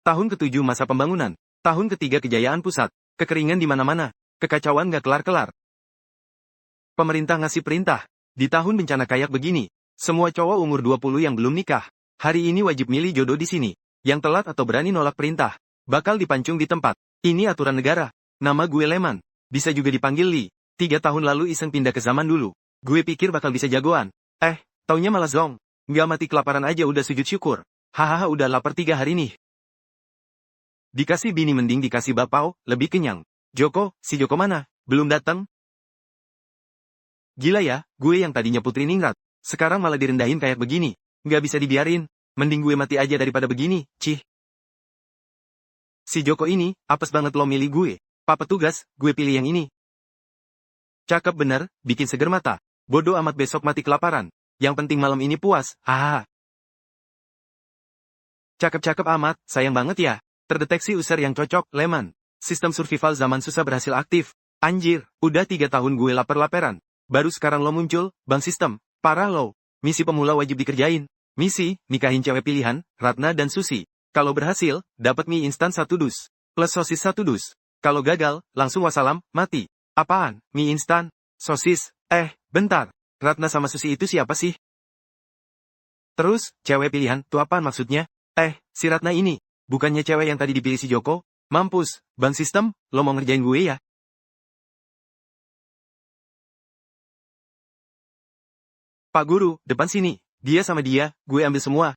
Tahun ke-7 masa pembangunan. Tahun ke-3 kejayaan pusat. Kekeringan di mana-mana. Kekacauan gak kelar-kelar. Pemerintah ngasih perintah. Di tahun bencana kayak begini, semua cowok umur 20 yang belum nikah, hari ini wajib milih jodoh di sini. Yang telat atau berani nolak perintah, bakal dipancung di tempat. Ini aturan negara. Nama gue Leman. Bisa juga dipanggil Lee. 3 tahun lalu iseng pindah ke zaman dulu. Gue pikir bakal bisa jagoan. Taunya malah zong. Nggak mati kelaparan aja udah sujud syukur. Hahaha udah lapar 3 hari nih. Dikasih bini mending dikasih bapau, lebih kenyang. Joko, si Joko mana? Belum datang? Gila ya, gue yang tadinya putri ningrat. Sekarang malah direndahin kayak begini. Nggak bisa dibiarin. Mending gue mati aja daripada begini, cih. Si Joko ini, apes banget lo milih gue. Pak petugas, gue pilih yang ini. Cakep bener, bikin seger mata. Bodoh amat besok mati kelaparan. Yang penting malam ini puas, hahaha. Cakep-cakep amat, sayang banget ya. Terdeteksi user yang cocok, Leman. Sistem survival zaman susah berhasil aktif. Anjir, udah 3 tahun gue lapar-laperan. Baru sekarang lo muncul, bang sistem. Parah lo. Misi pemula wajib dikerjain. Misi, nikahin cewek pilihan, Ratna dan Susi. Kalau berhasil, dapat mie instan 1 dus. Plus sosis 1 dus. Kalau gagal, langsung wassalam, mati. Apaan, mie instan? Sosis? Bentar. Ratna sama Susi itu siapa sih? Terus, cewek pilihan, tuh apaan maksudnya? Si Ratna ini. Bukannya cewek yang tadi dipilih si Joko? Mampus, bang sistem, lo mau ngerjain gue ya? Pak Guru, depan sini. Dia sama dia, gue ambil semua.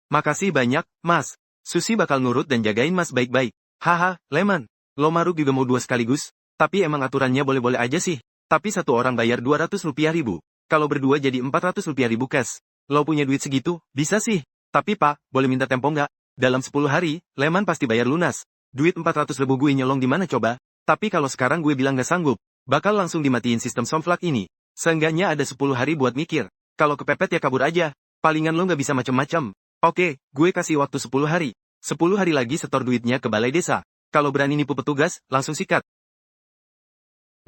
Makasih banyak, Mas. Susi bakal nurut dan jagain Mas baik-baik. Haha, Leman. Lo maruk juga mau 2 sekaligus. Tapi emang aturannya boleh-boleh aja sih. Tapi 1 orang bayar 200 rupiah ribu. Kalau berdua jadi 400 rupiah ribu cash. Lo punya duit segitu, bisa sih. Tapi Pak, boleh minta tempo nggak? Dalam 10 hari, Leman pasti bayar lunas. Duit 400 ribu gue nyolong di mana coba? Tapi kalau sekarang gue bilang nggak sanggup, bakal langsung dimatiin sistem somflak ini. Seenggaknya ada 10 hari buat mikir. Kalau kepepet ya kabur aja. Palingan lo nggak bisa macem-macem. Oke, gue kasih waktu 10 hari. 10 hari lagi setor duitnya ke balai desa. Kalau berani nipu petugas, langsung sikat.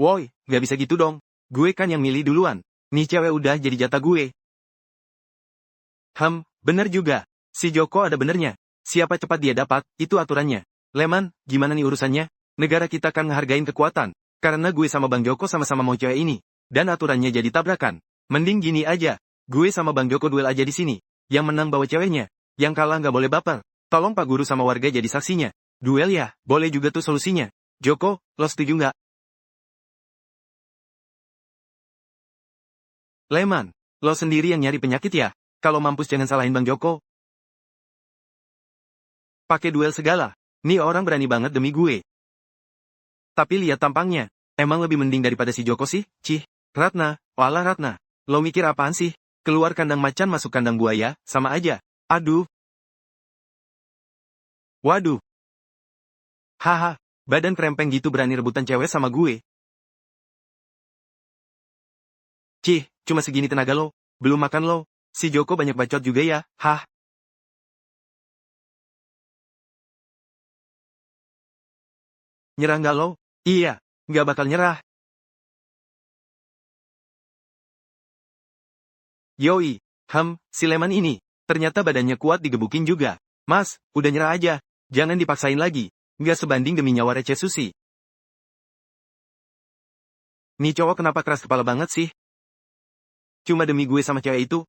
Woi, nggak bisa gitu dong. Gue kan yang milih duluan. Nih cewek udah jadi jatah gue. Bener juga. Si Joko ada benernya. Siapa cepat dia dapat, itu aturannya. Leman, gimana nih urusannya? Negara kita kan ngehargain kekuatan. Karena gue sama Bang Joko sama-sama mau cewek ini. Dan aturannya jadi tabrakan. Mending gini aja. Gue sama Bang Joko duel aja di sini. Yang menang bawa ceweknya. Yang kalah nggak boleh baper. Tolong Pak Guru sama warga jadi saksinya. Duel ya, boleh juga tuh solusinya. Joko, lo setuju nggak? Leman, lo sendiri yang nyari penyakit ya? Kalau mampus jangan salahin Bang Joko. Pakai duel segala. Nih orang berani banget demi gue. Tapi lihat tampangnya. Emang lebih mending daripada si Joko sih, cih. Ratna, walah Ratna. Lo mikir apaan sih? Keluar kandang macan masuk kandang buaya, sama aja. Aduh. Waduh. Haha, badan krempeng gitu berani rebutan cewek sama gue. Cih, cuma segini tenaga lo. Belum makan lo. Si Joko banyak bacot juga ya, hah. Nyerah nggak lo? Iya, nggak bakal nyerah. Yoi, si Leman ini. Ternyata badannya kuat digebukin juga. Mas, udah nyerah aja. Jangan dipaksain lagi. Nggak sebanding demi nyawa receh Susi. Nih cowok kenapa keras kepala banget sih? Cuma demi gue sama cewek itu.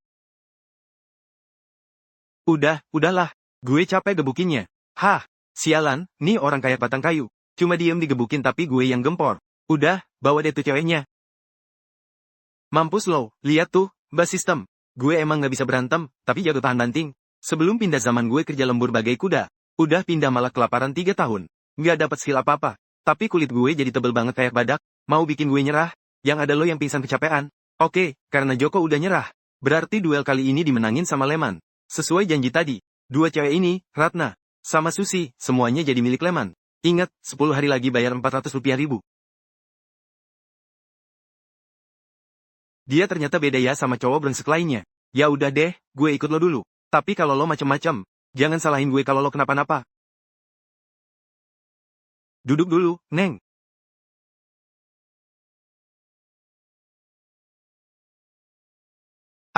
Udahlah. Gue capek gebukinnya. Hah, sialan, nih orang kayak batang kayu. Cuma diem digebukin tapi gue yang gempor. Udah, bawa deh tuh ceweknya. Mampus lo, lihat tuh, Mbak Sistem. Gue emang nggak bisa berantem, tapi jago tahan banting. Sebelum pindah zaman gue kerja lembur bagai kuda. Udah pindah malah kelaparan 3 tahun. Nggak dapat skill apa-apa. Tapi kulit gue jadi tebel banget kayak badak. Mau bikin gue nyerah? Yang ada lo yang pingsan kecapean. Oke, karena Joko udah nyerah. Berarti duel kali ini dimenangin sama Leman. Sesuai janji tadi. 2 cewek ini, Ratna, sama Susi, semuanya jadi milik Leman. Ingat, 10 hari lagi bayar 400 rupiah ribu. Dia ternyata beda ya sama cowok brengsek lainnya. Ya udah deh, gue ikut lo dulu. Tapi kalau lo macem-macem, jangan salahin gue kalau lo kenapa-napa. Duduk dulu, Neng.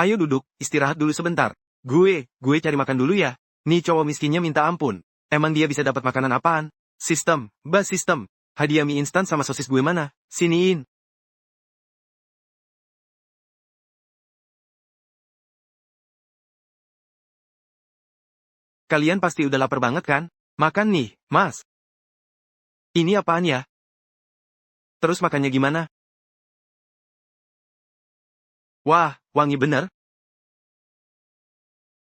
Ayo duduk, istirahat dulu sebentar. Gue cari makan dulu ya. Nih cowok miskinnya minta ampun. Emang dia bisa dapat makanan apaan? Sistem, sistem. Hadiah mie instan sama sosis gue mana? Siniin. Kalian pasti udah lapar banget kan? Makan nih, Mas. Ini apaan ya? Terus makannya gimana? Wah, wangi bener.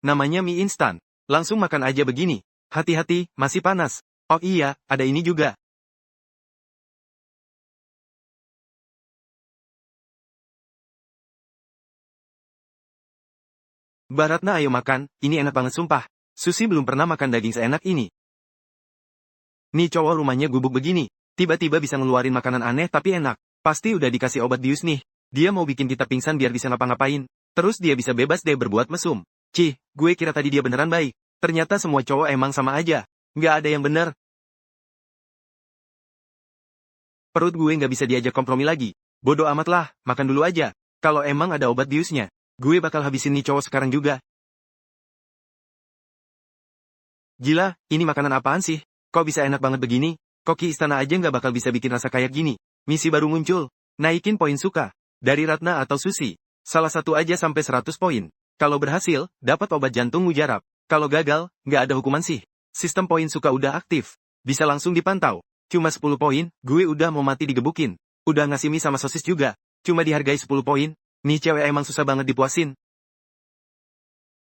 Namanya mie instan. Langsung makan aja begini. Hati-hati, masih panas. Oh iya, ada ini juga. Baratna ayo makan, ini enak banget sumpah. Susi belum pernah makan daging seenak ini. Nih cowok rumahnya gubuk begini. Tiba-tiba bisa ngeluarin makanan aneh tapi enak. Pasti udah dikasih obat bius nih. Dia mau bikin kita pingsan biar bisa ngapa-ngapain. Terus dia bisa bebas deh berbuat mesum. Cih, gue kira tadi dia beneran baik. Ternyata semua cowok emang sama aja. Nggak ada yang bener. Perut gue nggak bisa diajak kompromi lagi. Bodoh amat lah, makan dulu aja. Kalau emang ada obat biusnya, gue bakal habisin nih cowok sekarang juga. Gila, ini makanan apaan sih? Kok bisa enak banget begini? Koki istana aja nggak bakal bisa bikin rasa kayak gini. Misi baru muncul. Naikin poin suka. Dari Ratna atau Susi. Salah satu aja sampai 100 poin. Kalau berhasil, dapat obat jantung mujarab. Kalau gagal, nggak ada hukuman sih. Sistem poin suka udah aktif. Bisa langsung dipantau. Cuma 10 poin, gue udah mau mati digebukin. Udah ngasih mie sama sosis juga. Cuma dihargai 10 poin. Nih cewek emang susah banget dipuasin.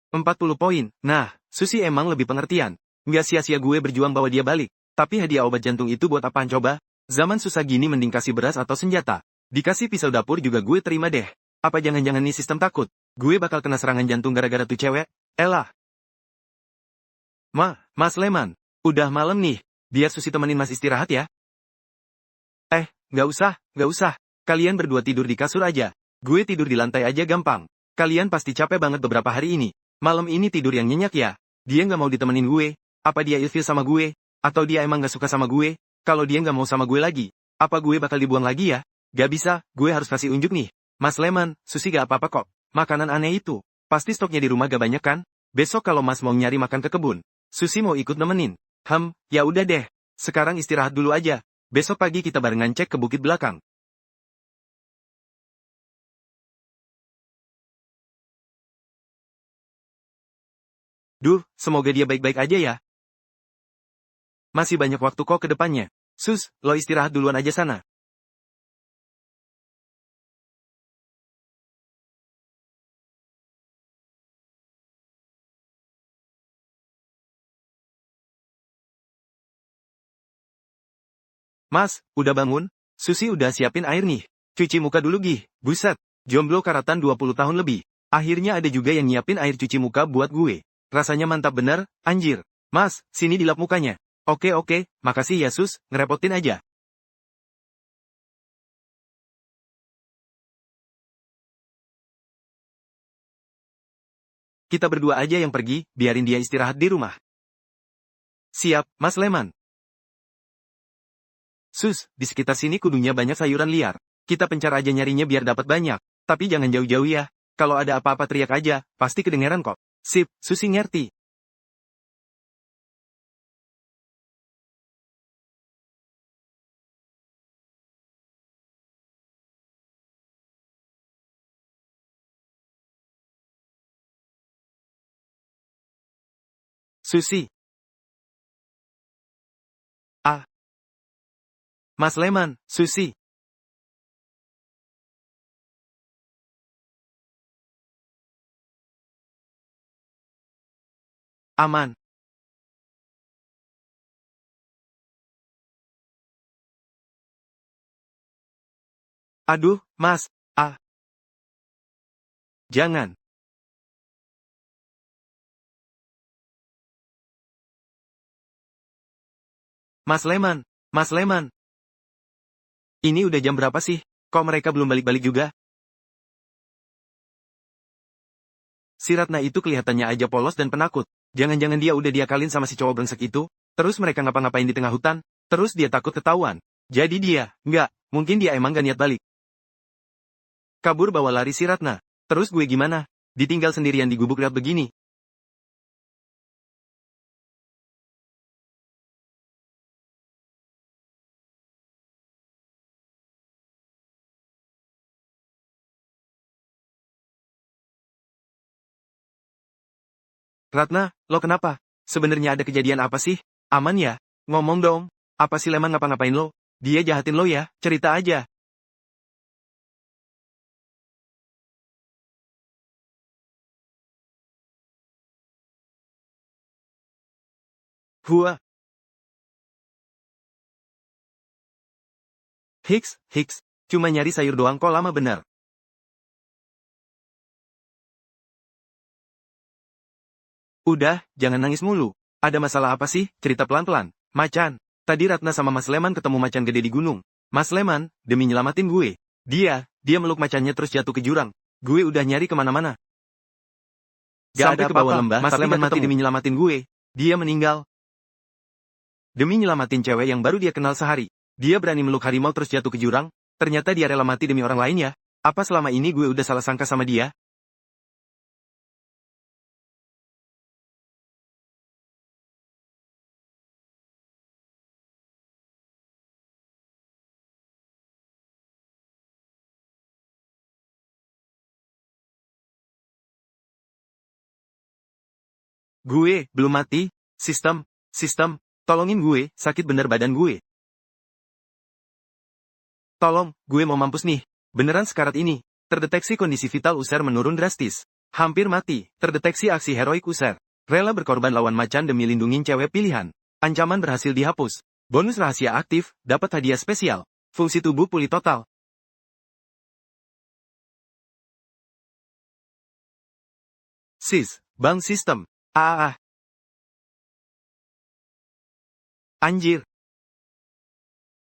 40 poin. Nah, Susi emang lebih pengertian. Nggak sia-sia gue berjuang bawa dia balik. Tapi hadiah obat jantung itu buat apaan coba? Zaman susah gini mending kasih beras atau senjata. Dikasih pisau dapur juga gue terima deh. Apa jangan-jangan nih sistem takut? Gue bakal kena serangan jantung gara-gara tuh cewek? Elah. Mas Leman. Udah malam nih. Biar Susi temenin Mas istirahat ya. Nggak usah. Kalian berdua tidur di kasur aja. Gue tidur di lantai aja gampang. Kalian pasti capek banget beberapa hari ini. Malam ini tidur yang nyenyak ya. Dia nggak mau ditemenin gue. Apa dia ilfil sama gue? Atau dia emang nggak suka sama gue? Kalau dia nggak mau sama gue lagi, apa gue bakal dibuang lagi ya? Gak bisa, gue harus kasih unjuk nih. Mas Leman, Susi gak apa-apa kok. Makanan aneh itu. Pasti stoknya di rumah gak banyak kan? Besok kalau Mas mau nyari makan ke kebun, Susi mau ikut nemenin. Ya udah deh. Sekarang istirahat dulu aja. Besok pagi kita barengan cek ke bukit belakang. Duh, semoga dia baik-baik aja ya. Masih banyak waktu kok ke depannya. Lo istirahat duluan aja sana. Mas, udah bangun? Susi udah siapin air nih. Cuci muka dulu gih. Buset. Jomblo karatan 20 tahun lebih. Akhirnya ada juga yang nyiapin air cuci muka buat gue. Rasanya mantap bener, anjir. Mas, sini dilap mukanya. Oke, makasih ya sus, ngerepotin aja. Kita berdua aja yang pergi, biarin dia istirahat di rumah. Siap, Mas Leman. Di sekitar sini kudunya banyak sayuran liar. Kita pencar aja nyarinya biar dapat banyak. Tapi jangan jauh-jauh ya. Kalau ada apa-apa teriak aja, pasti kedengeran kok. Sip, Susi ngerti. Susi. Ah, Mas Leman, Susi. Aman. Aduh, Mas. Ah, jangan. Mas Leman. Mas Leman. Ini udah jam berapa sih? Kok mereka belum balik-balik juga? Si Ratna itu kelihatannya aja polos dan penakut. Jangan-jangan dia udah diakalin sama si cowok brengsek itu, terus mereka ngapa-ngapain di tengah hutan, terus dia takut ketahuan. Jadi dia, mungkin dia emang gak niat balik. Kabur bawa lari si Ratna. Terus gue gimana? Ditinggal sendirian di gubuk liat begini. Ratna, lo kenapa? Sebenarnya ada kejadian apa sih? Aman ya? Ngomong dong. Apa si Leman ngapa-ngapain lo? Dia jahatin lo ya? Cerita aja. Hua. Hiks. Cuma nyari sayur doang kok lama bener. Udah, jangan nangis mulu. Ada masalah apa sih? Cerita pelan-pelan. Macan. Tadi Ratna sama Mas Leman ketemu macan gede di gunung. Mas Leman, demi nyelamatin gue. Dia meluk macannya terus jatuh ke jurang. Gue udah nyari kemana-mana. Gak sampai ada ke bawah lembah, Mas Leman mati demi nyelamatin gue. Dia meninggal. Demi nyelamatin cewek yang baru dia kenal sehari. Dia berani meluk harimau terus jatuh ke jurang. Ternyata dia rela mati demi orang lain ya. Apa selama ini gue udah salah sangka sama dia? Gue, belum mati. Sistem, tolongin gue, sakit bener badan gue. Tolong, gue mau mampus nih. Beneran sekarat ini. Terdeteksi kondisi vital User menurun drastis. Hampir mati. Terdeteksi aksi heroik User. Rela berkorban lawan macan demi lindungin cewek pilihan. Ancaman berhasil dihapus. Bonus rahasia aktif, dapat hadiah spesial. Fungsi tubuh pulih total. Bank sistem. Anjir.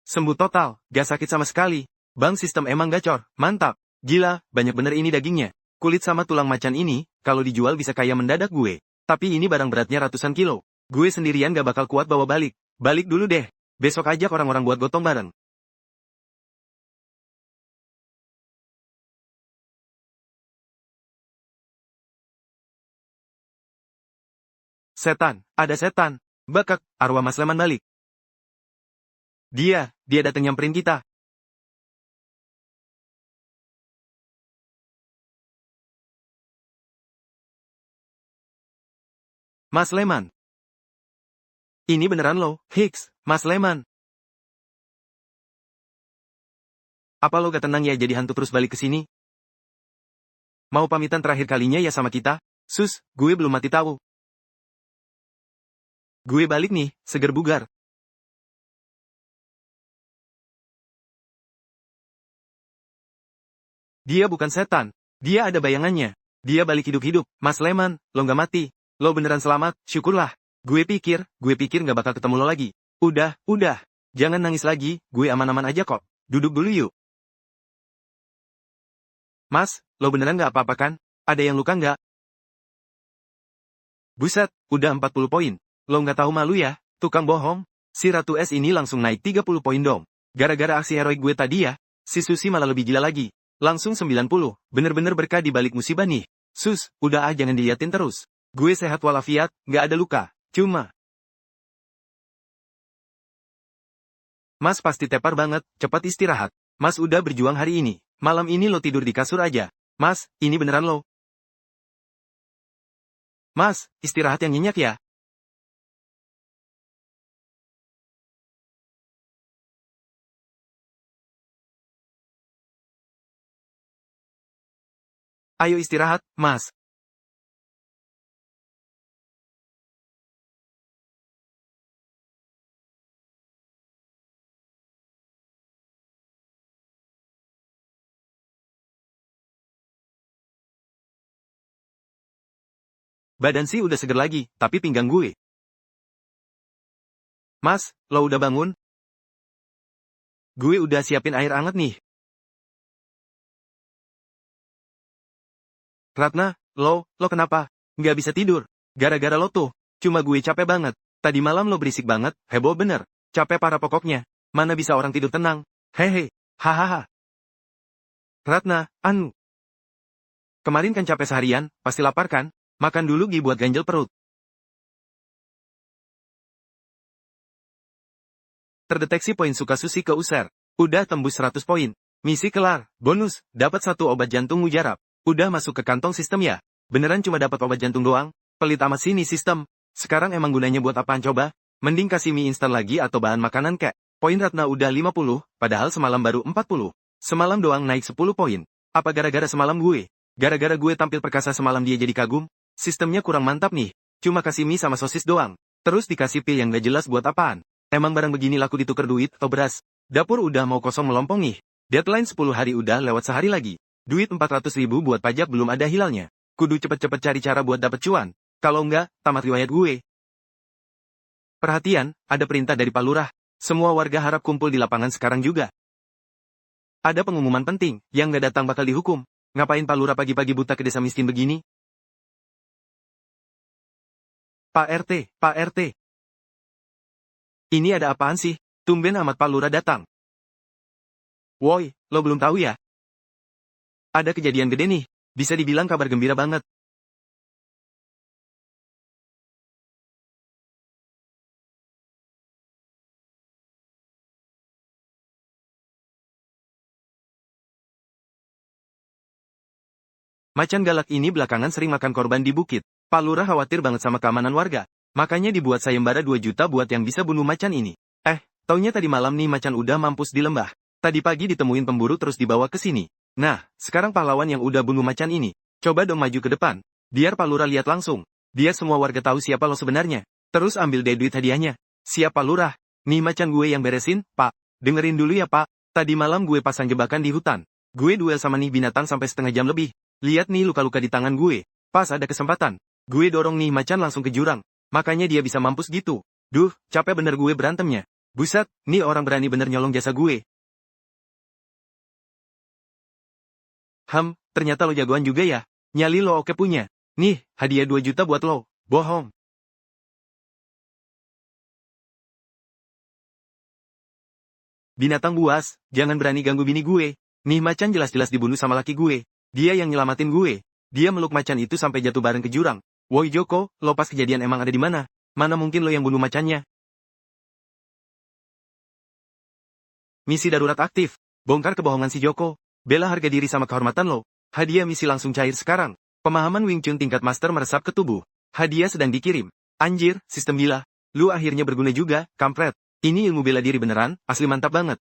Sembuh total, gak sakit sama sekali. Bank sistem emang gacor, mantap. Gila, banyak bener ini dagingnya. Kulit sama tulang macan ini, kalau dijual bisa kaya mendadak gue. Tapi ini barang beratnya ratusan kilo. Gue sendirian gak bakal kuat bawa balik. Balik dulu deh. Besok ajak orang-orang buat gotong bareng. Setan, ada setan. Bakak, arwah Mas Leman balik. Dia datang nyamperin kita. Mas Leman. Ini beneran lo, Hicks, Mas Leman. Apa lo gak tenang ya jadi hantu terus balik ke sini? Mau pamitan terakhir kalinya ya sama kita? Gue belum mati tahu. Gue balik nih, seger bugar. Dia bukan setan. Dia ada bayangannya. Dia balik hidup-hidup. Mas Leman, lo gak mati. Lo beneran selamat, syukurlah. Gue pikir gak bakal ketemu lo lagi. Udah. Jangan nangis lagi, gue aman-aman aja kok. Duduk dulu yuk. Mas, lo beneran gak apa-apa kan? Ada yang luka nggak? Buset, udah 40 poin. Lo nggak tahu malu ya, tukang bohong. Si Ratu S ini langsung naik 30 poin dong. Gara-gara aksi heroik gue tadi ya, si Susi malah lebih gila lagi. Langsung 90, bener-bener berkah di balik musibah nih. Udah jangan diliatin terus. Gue sehat walafiat, nggak ada luka. Cuma. Mas pasti tepar banget, cepat istirahat. Mas udah berjuang hari ini. Malam ini lo tidur di kasur aja. Mas, ini beneran lo. Mas, istirahat yang nyenyak ya. Ayo istirahat, Mas. Badan sih udah seger lagi, tapi pinggang gue. Mas, lo udah bangun? Gue udah siapin air hangat nih. Ratna, lo kenapa? Nggak bisa tidur. Gara-gara lo tuh. Cuma gue capek banget. Tadi malam lo berisik banget, heboh bener. Capek parah pokoknya. Mana bisa orang tidur tenang. Hehe. Hahaha. Ratna, kemarin kan capek seharian, pasti lapar kan? Makan dulu Gi buat ganjel perut. Terdeteksi poin suka Susi ke User. Udah tembus 100 poin. Misi kelar. Bonus, dapat 1 obat jantung mujarab. Udah masuk ke kantong sistem ya? Beneran cuma dapat obat jantung doang? Pelit amat sih nih sistem. Sekarang emang gunanya buat apaan coba? Mending kasih mie instan lagi atau bahan makanan kek. Poin Ratna udah 50, padahal semalam baru 40. Semalam doang naik 10 poin. Apa gara-gara semalam gue? Gara-gara gue tampil perkasa semalam dia jadi kagum? Sistemnya kurang mantap nih. Cuma kasih mie sama sosis doang. Terus dikasih pil yang gak jelas buat apaan? Emang barang begini laku ditukar duit atau beras? Dapur udah mau kosong melompong nih. Deadline 10 hari udah lewat sehari lagi. Duit 400.000 buat pajak belum ada hilalnya. Kudu cepet-cepet cari cara buat dapet cuan. Kalau enggak, tamat riwayat gue. Perhatian, ada perintah dari Pak Lurah. Semua warga harap kumpul di lapangan sekarang juga. Ada pengumuman penting, yang gak datang bakal dihukum. Ngapain Pak Lurah pagi-pagi buta ke desa miskin begini? Pak RT, Pak RT. Ini ada apaan sih? Tumben amat Pak Lurah datang. Woi, lo belum tahu ya? Ada kejadian gede nih. Bisa dibilang kabar gembira banget. Macan galak ini belakangan sering makan korban di bukit. Pak Lurah khawatir banget sama keamanan warga. Makanya dibuat sayembara 2 juta buat yang bisa bunuh macan ini. Taunya tadi malam nih macan udah mampus di lembah. Tadi pagi ditemuin pemburu terus dibawa ke sini. Nah, sekarang pahlawan yang udah bunuh macan ini. Coba dong maju ke depan. Biar Pak Lurah lihat langsung. Biar semua warga tahu siapa lo sebenarnya. Terus ambil deh duit hadiahnya. Siap Pak Lurah. Nih macan gue yang beresin, Pak. Dengerin dulu ya Pak. Tadi malam gue pasang jebakan di hutan. Gue duel sama nih binatang sampai setengah jam lebih. Lihat nih luka-luka di tangan gue. Pas ada kesempatan. Gue dorong nih macan langsung ke jurang. Makanya dia bisa mampus gitu. Duh, capek bener gue berantemnya. Buset, nih orang berani bener nyolong jasa gue. Ternyata lo jagoan juga ya. Nyali lo oke punya. Nih, hadiah 2 juta buat lo. Bohong. Binatang buas, jangan berani ganggu bini gue. Nih macan jelas-jelas dibunuh sama laki gue. Dia yang nyelamatin gue. Dia meluk macan itu sampai jatuh bareng ke jurang. Woi Joko, lo pas kejadian emang ada di mana? Mana mungkin lo yang bunuh macannya? Misi darurat aktif. Bongkar kebohongan si Joko. Bela harga diri sama kehormatan lo. Hadiah misi langsung cair sekarang. Pemahaman Wing Chun tingkat master meresap ke tubuh. Hadiah sedang dikirim. Anjir, sistem gila. Lu akhirnya berguna juga, kampret. Ini ilmu bela diri beneran, asli mantap banget.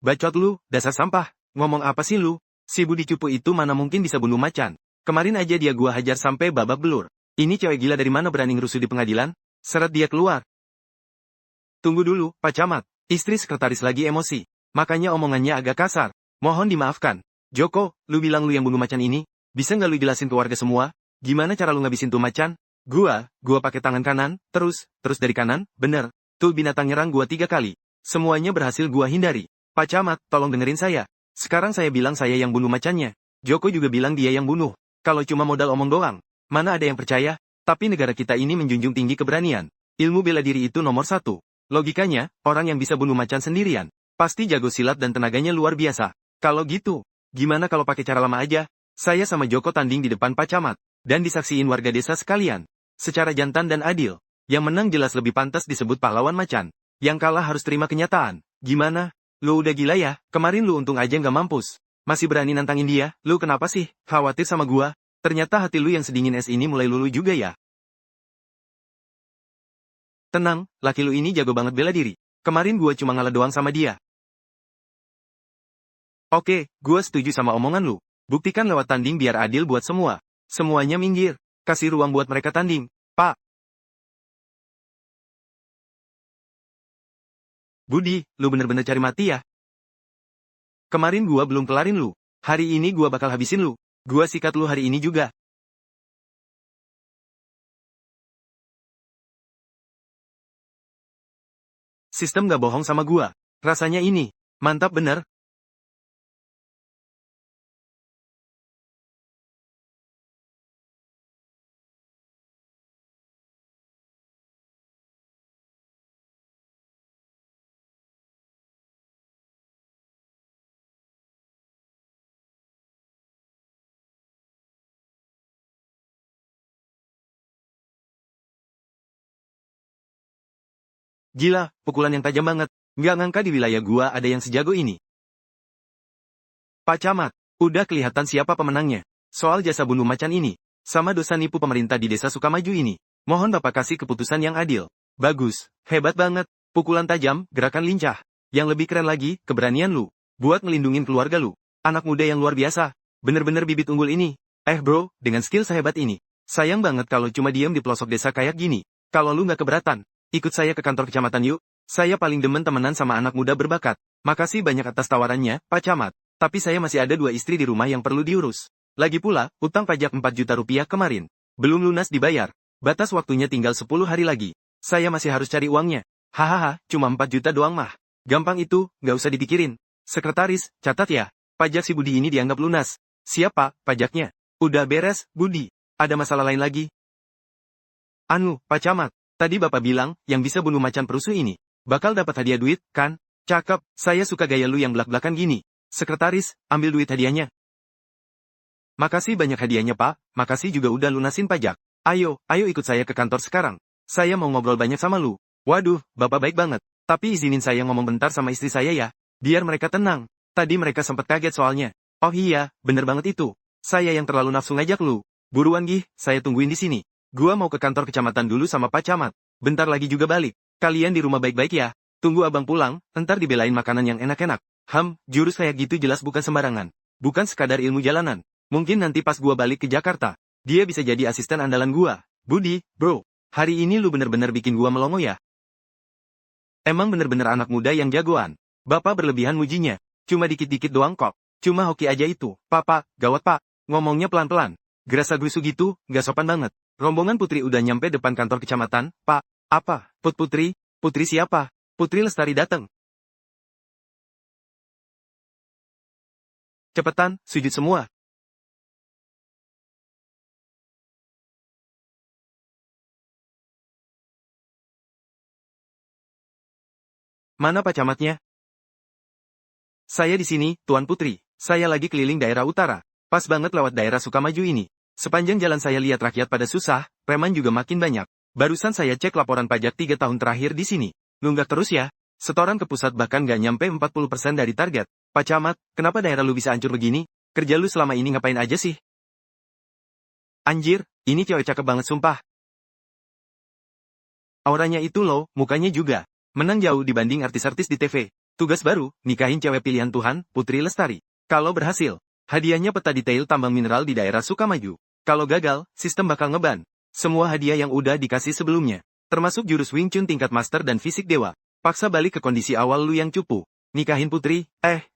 Bacot lu, dasar sampah. Ngomong apa sih lu? Si Budi Cupu itu mana mungkin bisa bunuh macan. Kemarin aja dia gua hajar sampai babak belur. Ini cewek gila dari mana berani ngerusuh di pengadilan? Seret dia keluar. Tunggu dulu, Pak Camat. Istri sekretaris lagi emosi. Makanya omongannya agak kasar. Mohon dimaafkan. Joko, lu bilang lu yang bunuh macan ini? Bisa nggak lu jelasin ke warga semua? Gimana cara lu ngabisin tuh macan? Gua pakai tangan kanan, terus dari kanan, bener. Tuh binatang nyerang gua 3 kali. Semuanya berhasil gua hindari. Pak Camat, tolong dengerin saya. Sekarang saya bilang saya yang bunuh macannya. Joko juga bilang dia yang bunuh. Kalau cuma modal omong doang, mana ada yang percaya? Tapi negara kita ini menjunjung tinggi keberanian. Ilmu bela diri itu nomor 1. Logikanya, orang yang bisa bunuh macan sendirian, pasti jago silat dan tenaganya luar biasa. Kalau gitu, gimana kalau pakai cara lama aja? Saya sama Joko tanding di depan Pak Camat, dan disaksiin warga desa sekalian. Secara jantan dan adil. Yang menang jelas lebih pantas disebut pahlawan macan. Yang kalah harus terima kenyataan. Gimana? Lu udah gila ya? Kemarin lu untung aja nggak mampus. Masih berani nantangin dia? Lu kenapa sih? Khawatir sama gua? Ternyata hati lu yang sedingin es ini mulai luluh juga ya? Tenang, laki lu ini jago banget bela diri. Kemarin gua cuma ngalah doang sama dia. Oke, gua setuju sama omongan lu. Buktikan lewat tanding biar adil buat semua. Semuanya minggir. Kasih ruang buat mereka tanding. Pak. Budi, lu bener-bener cari mati ya? Kemarin gua belum kelarin lu. Hari ini gua bakal habisin lu. Gua sikat lu hari ini juga. Sistem gak bohong sama gua. Rasanya ini. Mantap bener. Gila, pukulan yang tajam banget. Nggak ngangka di wilayah gua ada yang sejago ini. Pak Camat, udah kelihatan siapa pemenangnya. Soal jasa bunuh macan ini, Sama dosa nipu pemerintah di desa Sukamaju ini. Mohon Bapak kasih keputusan yang adil. Bagus, hebat banget. Pukulan tajam, gerakan lincah. Yang lebih keren lagi, keberanian lu. Buat ngelindungin keluarga lu. Anak muda yang luar biasa. Bener-bener bibit unggul ini. Bro, dengan skill sehebat ini. Sayang banget kalau cuma diam di pelosok desa kayak gini. Kalau lu nggak keberatan, ikut saya ke kantor kecamatan yuk. Saya paling demen temenan sama anak muda berbakat. Makasih banyak atas tawarannya, Pak Camat. Tapi saya masih ada 2 istri di rumah yang perlu diurus. Lagi pula, utang pajak 4 juta rupiah kemarin. Belum lunas dibayar. Batas waktunya tinggal 10 hari lagi. Saya masih harus cari uangnya. Hahaha, cuma 4 juta doang mah. Gampang itu, nggak usah dipikirin. Sekretaris, catat ya. Pajak si Budi ini dianggap lunas. Siapa, pajaknya? Udah beres, Budi. Ada masalah lain lagi? Pak Camat. Tadi Bapak bilang, yang bisa bunuh macan perusuh ini bakal dapat hadiah duit, kan? Cakep, saya suka gaya lu yang belak-belakan gini. Sekretaris, ambil duit hadiahnya. Makasih banyak hadiahnya Pak, makasih juga udah lunasin pajak. Ayo ikut saya ke kantor sekarang. Saya mau ngobrol banyak sama lu. Waduh, Bapak baik banget. Tapi izinin saya ngomong bentar sama istri saya ya. Biar mereka tenang. Tadi mereka sempat kaget soalnya. Oh iya, bener banget itu. Saya yang terlalu nafsu ngajak lu. Buruan Gih, saya tungguin di sini. Gua mau ke kantor kecamatan dulu sama Pak Camat. Bentar lagi juga balik. Kalian di rumah baik-baik ya. Tunggu abang pulang, ntar dibelain makanan yang enak-enak. Jurus kayak gitu jelas bukan sembarangan. Bukan sekadar ilmu jalanan. Mungkin nanti pas gua balik ke Jakarta, dia bisa jadi asisten andalan gua. Budi, bro, hari ini lu bener-bener bikin gua melongo ya. Emang bener-bener anak muda yang jagoan. Bapak berlebihan mujinya. Cuma dikit-dikit doang kok. Cuma hoki aja itu. Papa, gawat pak. Ngomongnya pelan-pelan. Gerasa-gerusu gitu, gak sopan banget. Rombongan Putri udah nyampe depan kantor kecamatan. Pak, apa? Putri? Putri siapa? Putri Lestari datang. Cepetan, sujud semua. Mana Pak Camatnya? Saya di sini, Tuan Putri. Saya lagi keliling daerah utara. Pas banget lewat daerah Sukamaju ini. Sepanjang jalan saya lihat rakyat pada susah, preman juga makin banyak. Barusan saya cek laporan pajak 3 tahun terakhir di sini. Nunggak terus ya. Setoran ke pusat bahkan gak nyampe 40% dari target. Pak Camat, kenapa daerah lu bisa hancur begini? Kerja lu selama ini ngapain aja sih? Anjir, ini cewek cakep banget sumpah. Auranya itu loh, mukanya juga. Menang jauh dibanding artis-artis di TV. Tugas baru, nikahin cewek pilihan Tuhan, Putri Lestari. Kalau berhasil, hadiahnya peta detail tambang mineral di daerah Sukamaju. Kalau gagal, sistem bakal ngeban. Semua hadiah yang udah dikasih sebelumnya. Termasuk jurus Wing Chun tingkat master dan fisik dewa. Paksa balik ke kondisi awal lu yang cupu. Nikahin Putri,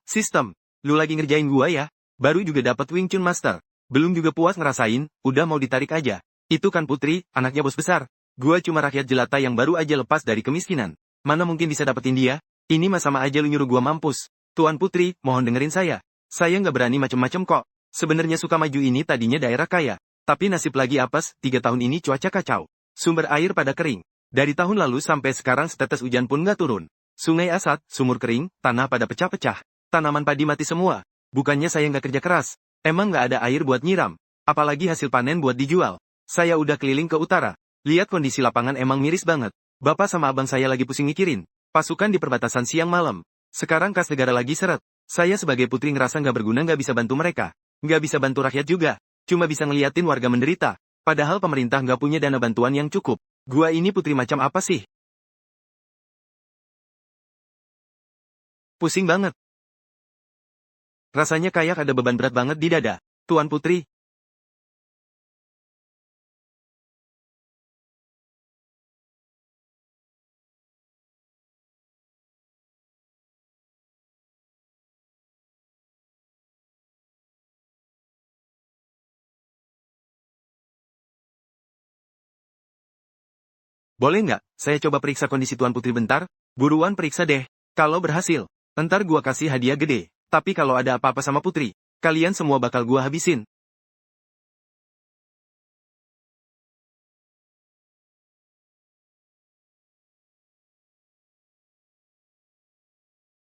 sistem. Lu lagi ngerjain gua ya? Baru juga dapat Wing Chun master. Belum juga puas ngerasain, udah mau ditarik aja. Itu kan Putri, anaknya bos besar. Gua cuma rakyat jelata yang baru aja lepas dari kemiskinan. Mana mungkin bisa dapetin dia? Ini mah sama aja lu nyuruh gua mampus. Tuan Putri, mohon dengerin saya. Saya nggak berani macem-macem kok. Sebenarnya Sukamaju ini tadinya daerah kaya. Tapi nasib lagi apes, 3 tahun ini cuaca kacau. Sumber air pada kering. Dari tahun lalu sampai sekarang setetes hujan pun nggak turun. Sungai asat, sumur kering, tanah pada pecah-pecah. Tanaman padi mati semua. Bukannya saya nggak kerja keras. Emang nggak ada air buat nyiram. Apalagi hasil panen buat dijual. Saya udah keliling ke utara. Lihat kondisi lapangan emang miris banget. Bapak sama abang saya lagi pusing mikirin. Pasukan di perbatasan siang malam. Sekarang kas negara lagi seret. Saya sebagai putri ngerasa nggak berguna nggak bisa bantu mereka. Nggak bisa bantu rakyat juga. Cuma bisa ngeliatin warga menderita. Padahal pemerintah nggak punya dana bantuan yang cukup. Gua ini putri macam apa sih? Pusing banget. Rasanya kayak ada beban berat banget di dada. Tuan Putri. Boleh nggak, saya coba periksa kondisi Tuan Putri bentar? Buruan periksa deh. Kalau berhasil, ntar gua kasih hadiah gede. Tapi kalau ada apa-apa sama Putri, kalian semua bakal gua habisin.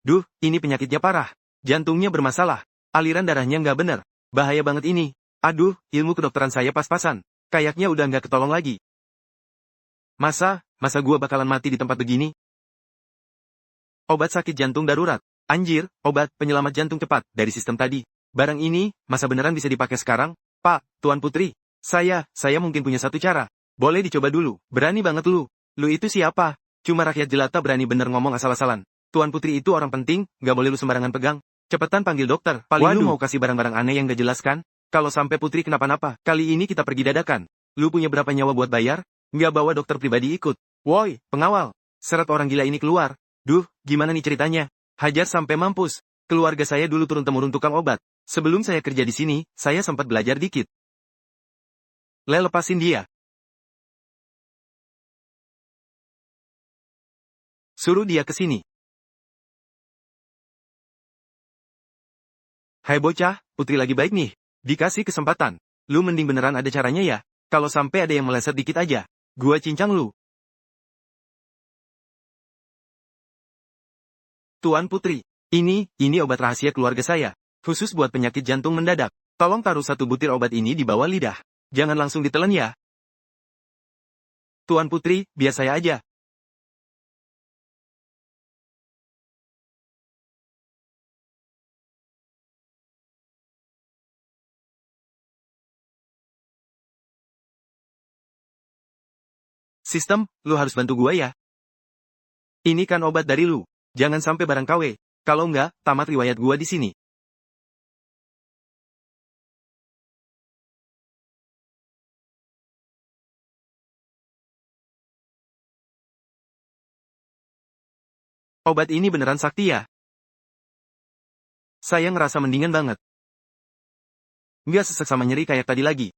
Duh, ini penyakitnya parah. Jantungnya bermasalah. Aliran darahnya nggak bener. Bahaya banget ini. Aduh, ilmu kedokteran saya pas-pasan. Kayaknya udah nggak ketolong lagi. Masa gua bakalan mati di tempat begini? Obat sakit jantung darurat. Anjir, obat penyelamat jantung cepat dari sistem tadi. Barang ini, masa beneran bisa dipakai sekarang? Pak, Tuan Putri. Saya mungkin punya satu cara. Boleh dicoba dulu. Berani banget lu. Lu itu siapa? Cuma rakyat jelata berani bener ngomong asal-asalan. Tuan Putri itu orang penting, gak boleh lu sembarangan pegang. Cepetan panggil dokter. Paling lu mau kasih barang-barang aneh yang gak jelas kan? Kalau sampai Putri kenapa-napa, kali ini kita pergi dadakan. Lu punya berapa nyawa buat bayar? Nggak bawa dokter pribadi ikut. Woi, pengawal. Seret orang gila ini keluar. Duh, gimana nih ceritanya? Hajar sampai mampus. Keluarga saya dulu turun-temurun tukang obat. Sebelum saya kerja di sini, saya sempat belajar dikit. Lepasin dia. Suruh dia ke sini. Hai bocah, Putri lagi baik nih. Dikasih kesempatan. Lu mending beneran ada caranya ya. Kalau sampai ada yang meleset dikit aja, gua cincang lu. Tuan Putri, ini obat rahasia keluarga saya. Khusus buat penyakit jantung mendadak. Tolong taruh satu butir obat ini di bawah lidah. Jangan langsung ditelan ya. Tuan Putri, biar saya aja. Sistem, lu harus bantu gua ya. Ini kan obat dari lu. Jangan sampai barang KW. Kalau enggak, tamat riwayat gua di sini. Obat ini beneran sakti ya? Saya ngerasa mendingan banget. Nggak sesek sama nyeri kayak tadi lagi.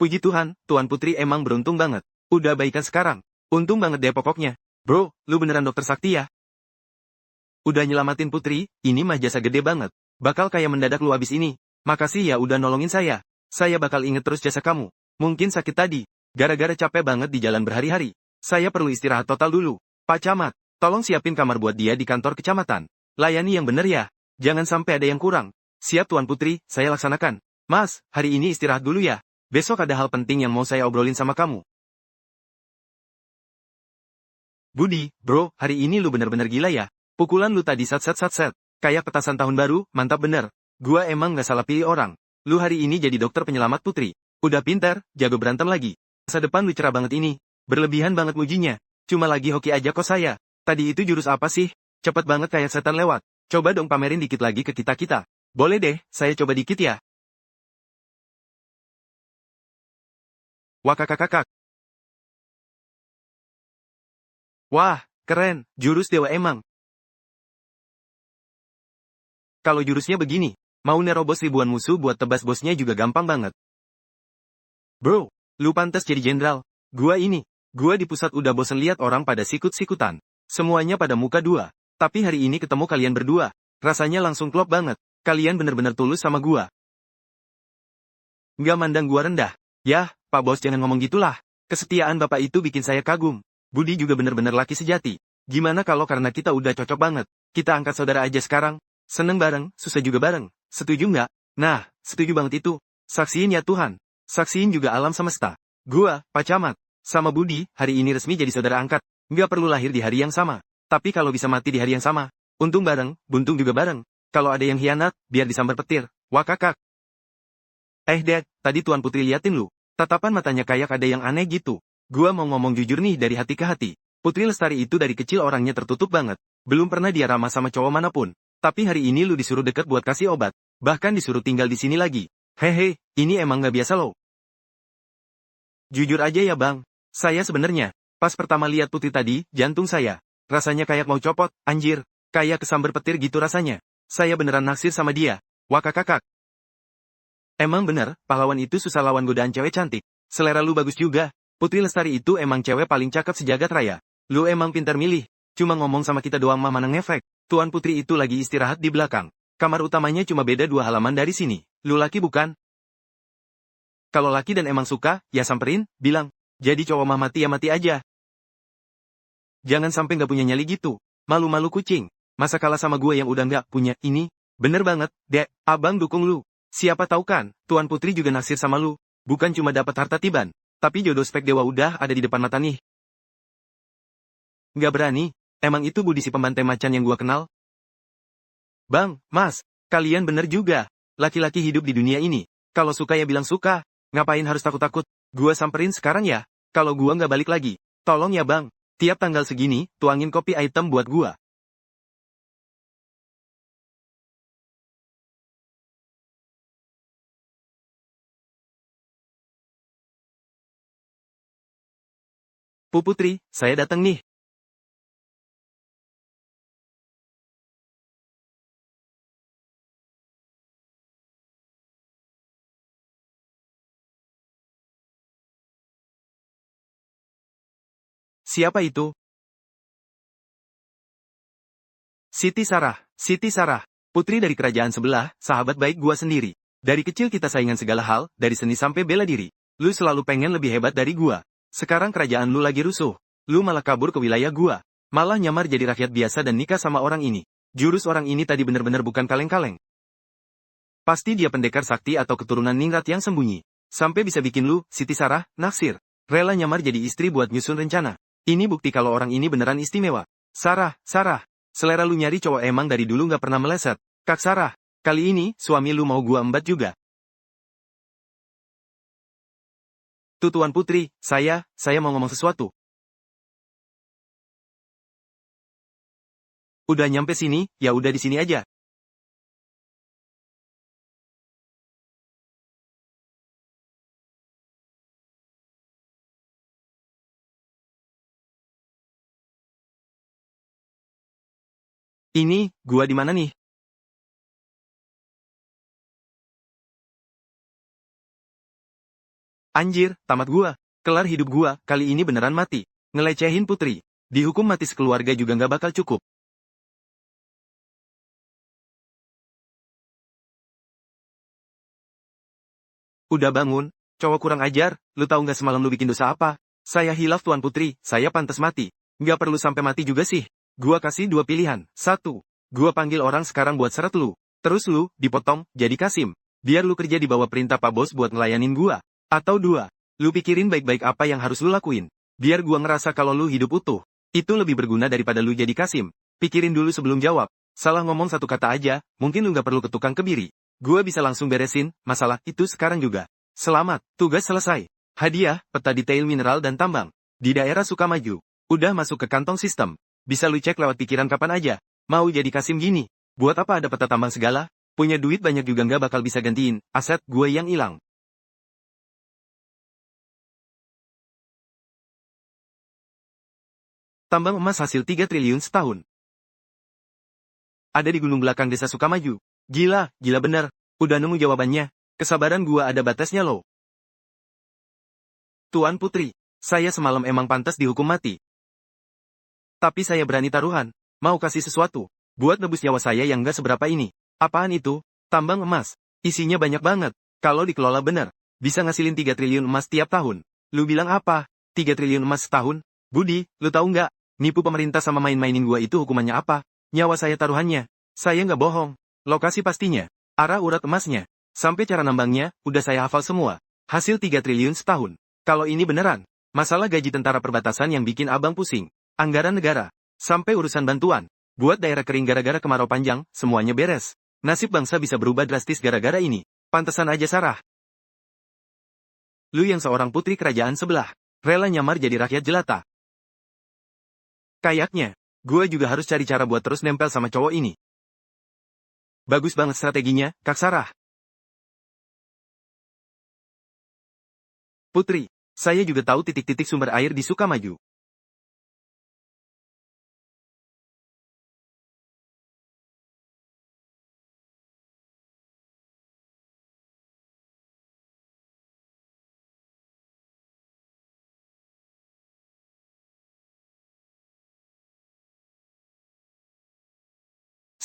Puji Tuhan, Tuan Putri emang beruntung banget. Udah baikan sekarang. Untung banget deh pokoknya. Bro, lu beneran dokter sakti ya? Udah nyelamatin Putri, ini mah jasa gede banget. Bakal kayak mendadak lu abis ini. Makasih ya udah nolongin saya. Saya bakal inget terus jasa kamu. Mungkin sakit tadi. Gara-gara capek banget di jalan berhari-hari. Saya perlu istirahat total dulu. Pak Camat, tolong siapin kamar buat dia di kantor kecamatan. Layani yang bener ya. Jangan sampai ada yang kurang. Siap Tuan Putri, saya laksanakan. Mas, hari ini istirahat dulu ya. Besok ada hal penting yang mau saya obrolin sama kamu. Budi, bro, hari ini lu bener-bener gila ya. Pukulan lu tadi sat. Kayak petasan tahun baru, mantap bener. Gua emang gak salah pilih orang. Lu hari ini jadi dokter penyelamat Putri. Udah pintar, jago berantem lagi. Masa depan lu cerah banget ini. Berlebihan banget mujinya. Cuma lagi hoki aja kok saya. Tadi itu jurus apa sih? Cepet banget kayak setan lewat. Coba dong pamerin dikit lagi ke kita-kita. Boleh deh, saya coba dikit ya. Wah kakak. Wah, keren, jurus dewa emang. Kalau jurusnya begini, mau nerobos ribuan musuh buat tebas bosnya juga gampang banget. Bro, lu pantas jadi jenderal. Gua di pusat udah bosen lihat orang pada sikut-sikutan. Semuanya pada muka dua. Tapi hari ini ketemu kalian berdua. Rasanya langsung klop banget. Kalian bener-bener tulus sama gua. Nggak mandang gua rendah. Yah, Pak Bos jangan ngomong gitulah. Kesetiaan Bapak itu bikin saya kagum. Budi juga bener-bener laki sejati. Gimana kalau karena kita udah cocok banget, kita angkat saudara aja sekarang? Seneng bareng, susah juga bareng. Setuju nggak? Nah, setuju banget itu. Saksiin ya Tuhan. Saksiin juga alam semesta. Gua, Pak Camat, sama Budi, hari ini resmi jadi saudara angkat. Nggak perlu lahir di hari yang sama. Tapi kalau bisa mati di hari yang sama, untung bareng, buntung juga bareng. Kalau ada yang hianat, biar disambar petir. Wah kakak. Dad, tadi Tuan Putri liatin lu. Tatapan matanya kayak ada yang aneh gitu. Gua mau ngomong jujur nih dari hati ke hati. Putri Lestari itu dari kecil orangnya tertutup banget. Belum pernah dia ramah sama cowok manapun. Tapi hari ini lu disuruh deket buat kasih obat. Bahkan disuruh tinggal di sini lagi. Hehe, ini emang gak biasa loh. Jujur aja ya bang. Saya sebenarnya, pas pertama lihat Putri tadi, jantung saya. Rasanya kayak mau copot, anjir. Kayak kesambar petir gitu rasanya. Saya beneran naksir sama dia. Wah kakak. Emang bener, pahlawan itu susah lawan godaan cewek cantik. Selera lu bagus juga. Putri Lestari itu emang cewek paling cakep sejagat raya. Lu emang pintar milih. Cuma ngomong sama kita doang mah mana ngefek. Tuan Putri itu lagi istirahat di belakang. Kamar utamanya cuma beda 2 halaman dari sini. Lu laki bukan? Kalau laki dan emang suka, ya samperin, bilang. Jadi cowok mah mati ya mati aja. Jangan sampai gak punya nyali gitu. Malu-malu kucing. Masa kalah sama gue yang udah gak punya ini? Bener banget, Dek. Abang dukung lu. Siapa tahu kan, Tuan Putri juga naksir sama lu. Bukan cuma dapat harta tiban. Tapi jodoh spek dewa udah ada di depan mata nih. Nggak berani, emang itu Budi si pembantai macan yang gua kenal? Bang, Mas, kalian bener juga. Laki-laki hidup di dunia ini. Kalau suka ya bilang suka, Ngapain harus takut-takut? Gua samperin sekarang ya. Kalau gua nggak balik lagi. Tolong ya bang. Tiap tanggal segini, tuangin kopi item buat gua. Bu Putri, saya datang nih. Siapa itu? Siti Sarah, putri dari kerajaan sebelah, sahabat baik gua sendiri. Dari kecil kita saingan segala hal, dari seni sampai bela diri. Lu selalu pengen lebih hebat dari gua. Sekarang kerajaan lu lagi rusuh. Lu malah kabur ke wilayah gua. Malah nyamar jadi rakyat biasa dan nikah sama orang ini. Jurus orang ini tadi benar-benar bukan kaleng-kaleng. Pasti dia pendekar sakti atau keturunan ningrat yang sembunyi. Sampai bisa bikin lu, Siti Sarah, naksir. Rela nyamar jadi istri buat nyusun rencana. Ini bukti kalau orang ini beneran istimewa. Sarah, selera lu nyari cowok emang dari dulu nggak pernah meleset. Kak Sarah, kali ini, suami lu mau gua embat juga. Tuan Putri, saya mau ngomong sesuatu. Udah nyampe sini, ya udah di sini aja. Ini, gua di mana nih? Anjir, tamat gua. Kelar hidup gua, kali ini beneran mati. Ngelecehin putri. Dihukum mati sekeluarga juga nggak bakal cukup. Udah bangun, cowok kurang ajar, lu tahu nggak semalam lu bikin dosa apa? Saya hilaf Tuan Putri, saya pantas mati. Nggak perlu sampai mati juga sih. Gua kasih dua pilihan. Satu, gua panggil orang sekarang buat seret lu. Terus lu, dipotong, jadi Kasim. Biar lu kerja di bawah perintah Pak Bos buat ngelayanin gua. Atau dua, lu pikirin baik-baik apa yang harus lu lakuin. Biar gua ngerasa kalau lu hidup utuh. Itu lebih berguna daripada lu jadi Kasim. Pikirin dulu sebelum jawab. Salah ngomong satu kata aja, mungkin lu nggak perlu ke tukang kebiri. Gua bisa langsung beresin masalah itu sekarang juga. Selamat, tugas selesai. Hadiah, peta detail mineral dan tambang. Di daerah Sukamaju. Udah masuk ke kantong sistem. Bisa lu cek lewat pikiran kapan aja. Mau jadi Kasim gini. Buat apa ada peta tambang segala? Punya duit banyak juga nggak bakal bisa gantiin aset gue yang hilang. Tambang emas hasil 3 triliun setahun. Ada di gunung belakang desa Sukamaju. Gila bener. Udah nemu jawabannya. Kesabaran gua ada batasnya loh. Tuan Putri, saya semalam emang pantas dihukum mati. Tapi saya berani taruhan. Mau kasih sesuatu. Buat nebus nyawa saya yang gak seberapa ini. Apaan itu? Tambang emas. Isinya banyak banget. Kalau dikelola bener. Bisa ngasilin 3 triliun emas tiap tahun. Lu bilang apa? 3 triliun emas setahun? Budi, lu tahu nggak? Nipu pemerintah sama main-mainin gua itu hukumannya apa? Nyawa saya taruhannya. Saya nggak bohong. Lokasi pastinya. Arah urat emasnya. Sampai cara nambangnya, udah saya hafal semua. Hasil 3 triliun setahun. Kalau ini beneran. Masalah gaji tentara perbatasan yang bikin abang pusing. Anggaran negara. Sampai urusan bantuan. Buat daerah kering gara-gara kemarau panjang, semuanya beres. Nasib bangsa bisa berubah drastis gara-gara ini. Pantesan aja Sarah. Lu yang seorang putri kerajaan sebelah. Rela nyamar jadi rakyat jelata. Kayaknya, gue juga harus cari cara buat terus nempel sama cowok ini. Bagus banget strateginya, Kak Sarah. Putri, saya juga tahu titik-titik sumber air di Sukamaju.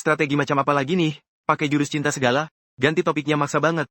Strategi macam apa lagi nih? Pakai jurus cinta segala? Ganti topiknya maksa banget.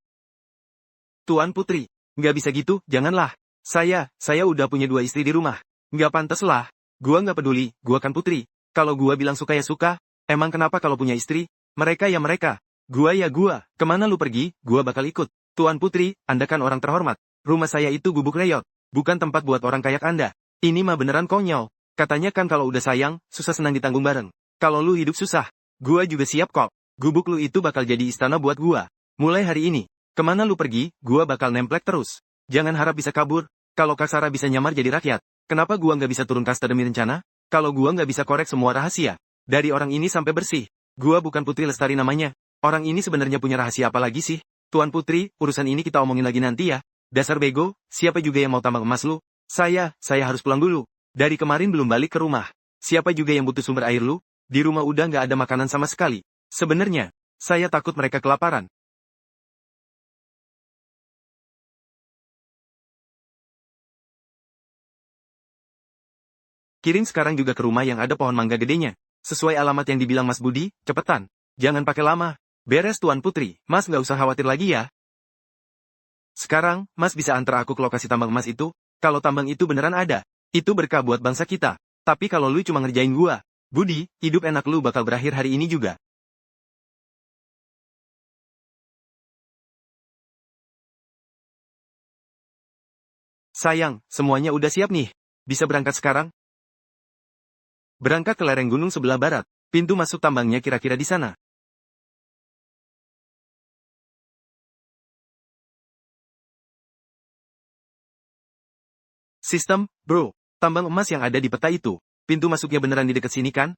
Tuan Putri, nggak bisa gitu, janganlah. Saya udah punya 2 istri di rumah. Nggak pantas lah. Gua nggak peduli, gua kan putri. Kalau gua bilang suka ya suka. Emang kenapa kalau punya istri? Mereka ya mereka. Gua ya gua. Kemana lu pergi, gua bakal ikut. Tuan Putri, Anda kan orang terhormat. Rumah saya itu gubuk reot. Bukan tempat buat orang kayak Anda. Ini mah beneran konyol. Katanya kan kalau udah sayang, susah senang ditanggung bareng. Kalau lu hidup susah, gua juga siap kok. Gubuk lu itu bakal jadi istana buat gua. Mulai hari ini. Kemana lu pergi, gua bakal nemplek terus. Jangan harap bisa kabur. Kalau Kasara bisa nyamar jadi rakyat, kenapa gua nggak bisa turun kasta demi rencana? Kalau gua nggak bisa korek semua rahasia, dari orang ini sampai bersih. Gua bukan Putri Lestari namanya. Orang ini sebenarnya punya rahasia apa lagi sih? Tuan Putri, urusan ini kita omongin lagi nanti ya. Dasar bego, siapa juga yang mau tambang emas lu? Saya harus pulang dulu. Dari kemarin belum balik ke rumah. Siapa juga yang butuh sumber air lu? Di rumah udah nggak ada makanan sama sekali. Sebenarnya, saya takut mereka kelaparan. Kirim sekarang juga ke rumah yang ada pohon mangga gedenya. Sesuai alamat yang dibilang Mas Budi, cepetan. Jangan pakai lama. Beres Tuan Putri, Mas nggak usah khawatir lagi ya. Sekarang, Mas bisa antar aku ke lokasi tambang emas itu. Kalau tambang itu beneran ada, itu berkah buat bangsa kita. Tapi kalau lu cuma ngerjain gua, Budi, hidup enak lu bakal berakhir hari ini juga. Sayang, semuanya udah siap nih. Bisa berangkat sekarang? Berangkat ke lereng gunung sebelah barat. Pintu masuk tambangnya kira-kira di sana. Sistem, bro. Tambang emas yang ada di peta itu. Pintu masuknya beneran di dekat sini kan?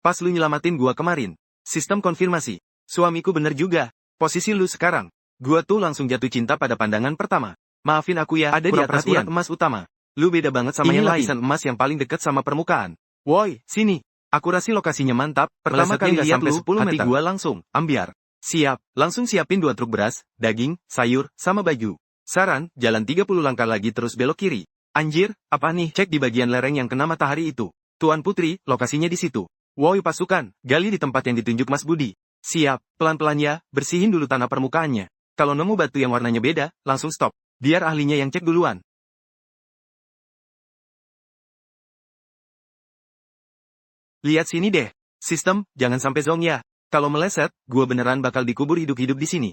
Pas lu nyelamatin gua kemarin. Sistem konfirmasi. Suamiku bener juga. Posisi lu sekarang. Gua tuh langsung jatuh cinta pada pandangan pertama. Maafin aku ya, ada di atas urat emas utama. Lu beda banget sama yang lain. Lapisan emas yang paling dekat sama permukaan. Woi, sini. Akurasi lokasinya mantap. Pertama kali lihat lu, 10 hati gua langsung, ambiar. Siap, langsung siapin 2 truk beras, daging, sayur, sama baju. Saran, jalan 30 langkah lagi terus belok kiri. Anjir, apa nih? Cek di bagian lereng yang kena matahari itu. Tuan Putri, lokasinya di situ. Woi pasukan, gali di tempat yang ditunjuk Mas Budi. Siap, pelan-pelan ya, bersihin dulu tanah permukaannya. Kalau nemu batu yang warnanya beda, langsung stop. Biar ahlinya yang cek duluan. Lihat sini deh. Sistem, jangan sampai zong ya. Kalau meleset, gua beneran bakal dikubur hidup-hidup di sini.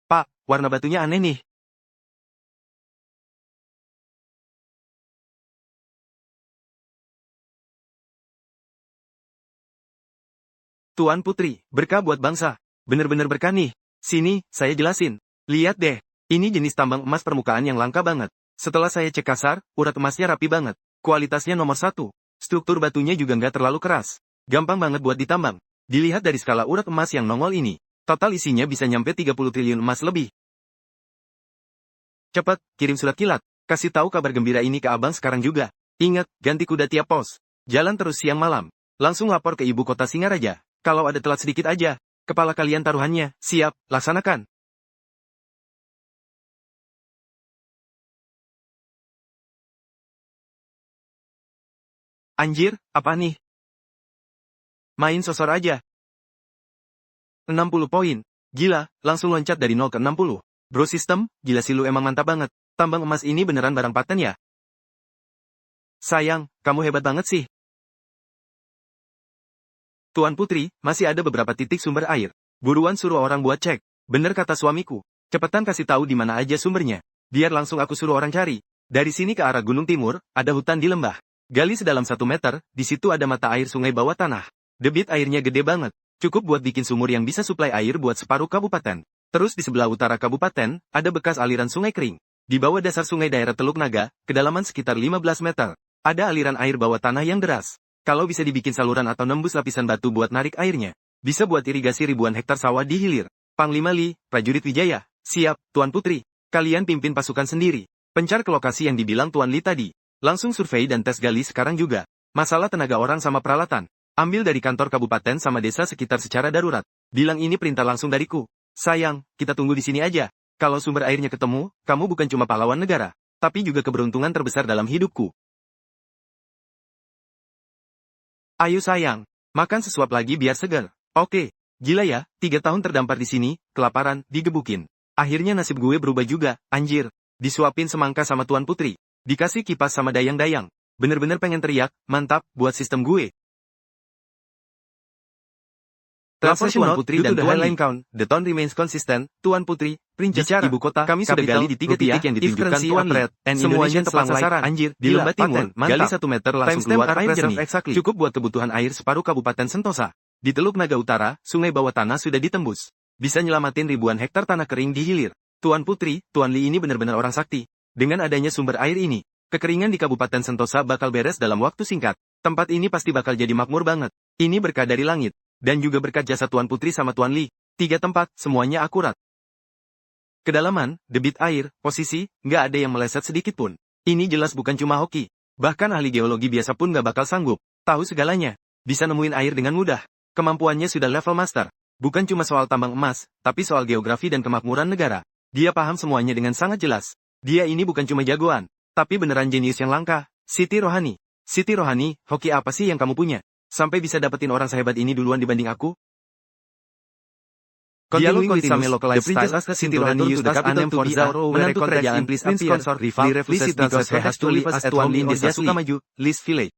Pak, warna batunya aneh nih. Tuan Putri, berkah buat bangsa. Bener-bener berkah nih. Sini, saya jelasin. Lihat deh. Ini jenis tambang emas permukaan yang langka banget. Setelah saya cek kasar, urat emasnya rapi banget. Kualitasnya nomor 1. Struktur batunya juga nggak terlalu keras. Gampang banget buat ditambang. Dilihat dari skala urat emas yang nongol ini. Total isinya bisa nyampe 30 triliun emas lebih. Cepat, kirim surat kilat. Kasih tahu kabar gembira ini ke abang sekarang juga. Ingat, ganti kuda tiap pos. Jalan terus siang malam. Langsung lapor ke ibu kota Singaraja. Kalau ada telat sedikit aja, kepala kalian taruhannya. Siap, laksanakan. Anjir, apa nih? Main sosor aja. 60 poin. Gila, langsung loncat dari 0 ke 60. Bro sistem, gila sih lu emang mantap banget. Tambang emas ini beneran barang paten ya? Sayang, kamu hebat banget sih. Tuan Putri, masih ada beberapa titik sumber air. Buruan suruh orang buat cek. Bener kata suamiku. Cepetan kasih tahu di mana aja sumbernya. Biar langsung aku suruh orang cari. Dari sini ke arah Gunung Timur, ada hutan di lembah. Gali sedalam 1 meter, di situ ada mata air sungai bawah tanah. Debit airnya gede banget. Cukup buat bikin sumur yang bisa suplai air buat separuh kabupaten. Terus di sebelah utara kabupaten, ada bekas aliran sungai kering. Di bawah dasar sungai daerah Teluk Naga, kedalaman sekitar 15 meter. Ada aliran air bawah tanah yang deras. Kalau bisa dibikin saluran atau nembus lapisan batu buat narik airnya, bisa buat irigasi ribuan hektar sawah di hilir. Panglima Li, prajurit Wijaya, siap, Tuan Putri. Kalian pimpin pasukan sendiri. Pencar ke lokasi yang dibilang Tuan Li tadi. Langsung survei dan tes gali sekarang juga. Masalah tenaga orang sama peralatan. Ambil dari kantor kabupaten sama desa sekitar secara darurat. Bilang ini perintah langsung dariku. Sayang, kita tunggu di sini aja. Kalau sumber airnya ketemu, kamu bukan cuma pahlawan negara, tapi juga keberuntungan terbesar dalam hidupku. Ayo sayang, makan sesuap lagi biar segar. Oke, gila ya, 3 tahun terdampar di sini, kelaparan, digebukin. Akhirnya nasib gue berubah juga, anjir. Disuapin semangka sama Tuan Putri. Dikasih kipas sama dayang-dayang. Bener-bener pengen teriak, mantap, buat sistem gue. Lapor Translation Tuan note, Putri due dan to the Tuan high Li. line count, the tone remains consistent. Tuan Putri, Princess, Bicara, ibu kota, kami sudah capital, gali di tiga rupiah, titik yang ditunjukkan currency Tuan of Li. red, and Semuanya Indonesian tepat slang like, sasaran. anjir, Di gila, lembah timur, paten, gali mantap. 1 meter langsung Timestamp keluar at air present jernih. exactly. Cukup buat kebutuhan air separuh Kabupaten Sentosa. Di Teluk Naga Utara, sungai bawah tanah sudah ditembus. Bisa nyelamatin ribuan hektar tanah kering di hilir. Tuan Putri, Tuan Li ini benar-benar orang sakti. Dengan adanya sumber air ini, kekeringan di Kabupaten Sentosa bakal beres dalam waktu singkat. Tempat ini pasti bakal jadi makmur banget. Ini berkah dari langit. Dan juga berkat jasa Tuan Putri sama Tuan Li. 3 tempat, semuanya akurat. Kedalaman, debit air, posisi, nggak ada yang meleset sedikit pun. Ini jelas bukan cuma hoki. Bahkan ahli geologi biasa pun nggak bakal sanggup. Tahu segalanya. Bisa nemuin air dengan mudah. Kemampuannya sudah level master. Bukan cuma soal tambang emas, tapi soal geografi dan kemakmuran negara. Dia paham semuanya dengan sangat jelas. Dia ini bukan cuma jagoan, tapi beneran jenius yang langka. Siti Rohani. Siti Rohani, hoki apa sih yang kamu punya? Sampai bisa dapetin orang sehebat ini duluan dibanding aku? Dialog Continuing with some continues, localized the princess style, asked Sinti to Rohani return used to the the capital capital to be Forza, Zoro, where menantu contacts kerajaan in please Prince appear. Consort Li Rival reflected because because her her has to live as as Tuan Li in in Desa Jasui. Sukamaju, Liz Village.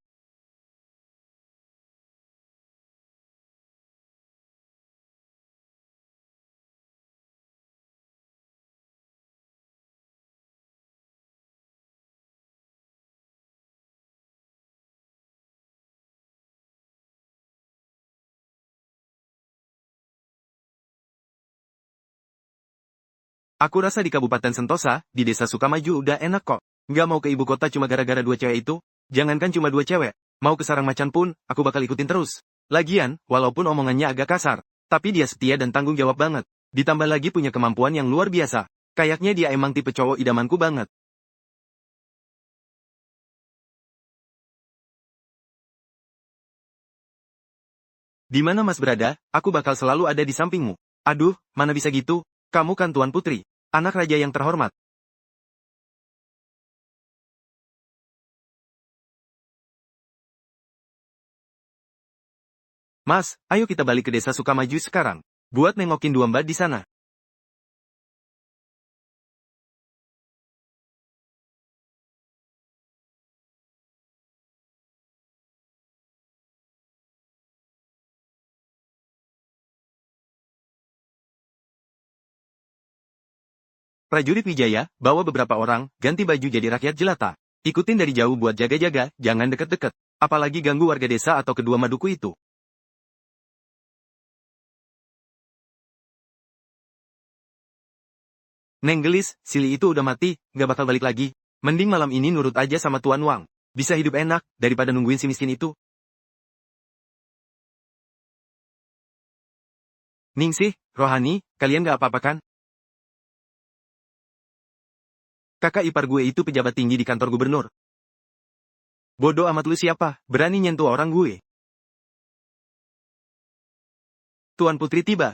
Aku rasa di Kabupaten Sentosa, di Desa Sukamaju udah enak kok. Nggak mau ke ibu kota cuma gara-gara 2 cewek itu. Jangankan cuma 2 cewek, mau ke sarang macan pun, aku bakal ikutin terus. Lagian, walaupun omongannya agak kasar, tapi dia setia dan tanggung jawab banget. Ditambah lagi punya kemampuan yang luar biasa. Kayaknya dia emang tipe cowok idamanku banget. Di mana Mas berada, aku bakal selalu ada di sampingmu. Aduh, mana bisa gitu? Kamu kan Tuan Putri, anak raja yang terhormat. Mas, ayo kita balik ke Desa Sukamaju sekarang. Buat nengokin 2 mbak di sana. Prajurit Wijaya, bawa beberapa orang, ganti baju jadi rakyat jelata. Ikutin dari jauh buat jaga-jaga, jangan deket-deket. Apalagi ganggu warga desa atau kedua maduku itu. Neng Gelis, Sili itu udah mati, gak bakal balik lagi. Mending malam ini nurut aja sama Tuan Wang. Bisa hidup enak, daripada nungguin si miskin itu. Ningsih, Rohani, kalian gak apa-apa kan? Kakak ipar gue itu pejabat tinggi di kantor gubernur. Bodoh amat lu siapa, berani nyentuh orang gue. Tuan Putri tiba.